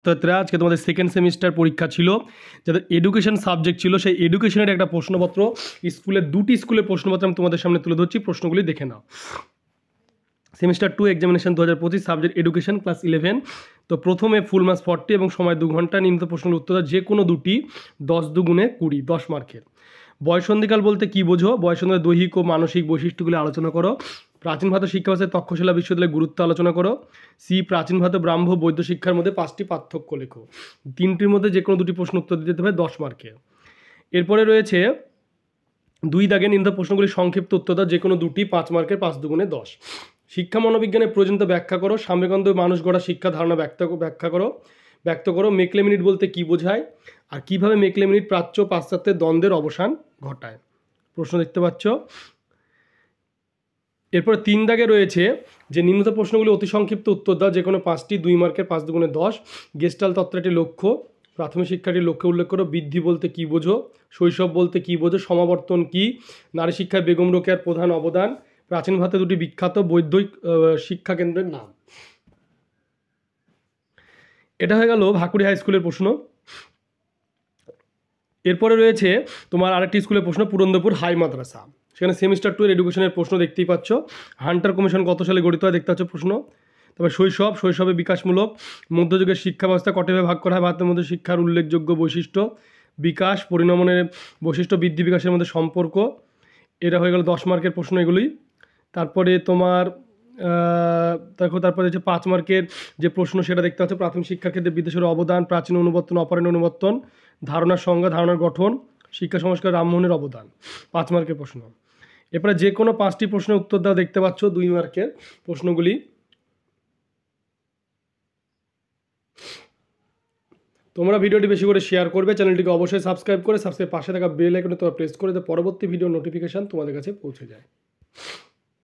ছাত্রছাত্রীরা আজকে তোমাদের সেকেন্ড সেমিস্টার পরীক্ষা ছিল, যাদের এডুকেশন সাবজেক্ট ছিল সেই এডুকেশনের একটা প্রশ্নপত্র স্কুলের দুটি স্কুলের প্রশ্নপত্র আমি তোমাদের সামনে তুলে ধরছি, প্রশ্নগুলি দেখে নাও। Semester 2 examination 2025 subject education class 11। তো প্রথমে ফুল মার্কস 40 এবং সময় 2 ঘন্টা। নিম্ন প্রশ্নের উত্তর যে কোনো দুটি 10 দুগুণে 20 10 মার্কের। বয়সন্ধিকাল বলতে কি বোঝো? বয়সন্ধিকাল দৈহিক ও মানসিক বৈশিষ্ট্যগুলি আলোচনা করো। প্রাচীন ভারতের শিক্ষা ব্যবস্থায় তক্ষশিলা বিশ্ববিদ্যালয়ের গুরুত্ব আলোচনা করো। সি প্রাচীন ভারত ব্রাহ্ম বৌদ্ধ শিক্ষার মধ্যে 5টি পার্থক্য লেখো। তিনটির মধ্যে যে কোনো দুটি প্রশ্ন উত্তর দিতে হবে 10 মার্কের। এরপরে রয়েছে 2 দাগে নিম্ন প্রশ্নগুলি সংক্ষিপ্ত উত্তর দাও, যে কোনো দুটি 5 মার্কের, 5 দুগুণে 10। শিক্ষা মনোবিজ্ঞানের প্রয়োজনীয়তা ব্যাখ্যা করো। সাম্যকান্ত মানুষ গড়া শিক্ষা ধারণা ব্যক্ত করো। মেকলেমিনিট বলতে কি বোঝায়, আর কিভাবে মেকলেমিনিট প্রাচ্য পাশ্চাত্যের দ্বন্দ্বের অবসান ঘটায়। প্রশ্ন দেখতে পাচ্ছ। এরপরে 3 দাগে রয়েছে যে নিম্নত প্রশ্নগুলি অতি সংক্ষিপ্ত উত্তর দাও, যে কোনো 5টি, 2 মার্কের, 5 দুগুণে 10। গেস্টাল তত্ত্বটি লক্ষ্য। প্রাথমিক শিক্ষাটির লক্ষ্য উল্লেখ করো। বৃদ্ধি বলতে কি বোঝো? শৈশব বলতে কি বোঝো? সমাবর্তন কি? নারী শিক্ষায় বেগম রোকেয়ার প্রধান অবদান। প্রাচীন ভারতে দুটি বিখ্যাত বৈদ্যিক শিক্ষা কেন্দ্রের নাম। এটা হয়ে গেল ভাকুড়ি হাই স্কুলের প্রশ্ন। এরপরে রয়েছে তোমার আরেকটি স্কুলের প্রশ্ন, পুরন্দরপুর হাই মাদ্রাসা। সেখানে সেমিস্টার 2 এর এডুকেশনের প্রশ্ন দেখতেই পাচ্ছ। হান্টার কমিশন কত সালে গঠিত হয় দেখতে পাচ্ছ প্রশ্ন। তারপর শৈশবে বিকাশমূলক। মধ্যযুগের শিক্ষা ব্যবস্থা কতভাবে ভাগ করা হয়? ভারতের মধ্যে শিক্ষার উল্লেখযোগ্য বৈশিষ্ট্য। বিকাশ পরিণমনের বৈশিষ্ট্য, বৃদ্ধি বিকাশের মধ্যে সম্পর্ক। এটা হয়ে গেল 10 মার্কের প্রশ্ন এগুলি। তারপরে তোমার তারপরে হচ্ছে 5 মার্কের যে প্রশ্ন সেটা দেখতে পাচ্ছ। প্রাথমিক শিক্ষার ক্ষেত্রে বিদেশের অবদান, প্রাচীন অনুবর্তন, অপরায়ণ অনুবর্তন, ধারণার সংজ্ঞা, ধারণার গঠন, শিক্ষা সংস্কার, রামমোহনের অবদান। 5 মার্কের প্রশ্ন। এরপরে যে কোনো 5টি প্রশ্নের উত্তর দাও দেখতে পাচ্ছ 2 মার্কের প্রশ্নগুলি। তোমরা ভিডিওটি বেশি করে শেয়ার করবে, চ্যানেলটিকে অবশ্যই সাবস্ক্রাইব করে পাশে থাকা বেল আইকনে তোমরা প্রেস করে পরবর্তী ভিডিও নোটিফিকেশান তোমাদের কাছে পৌঁছে যায়।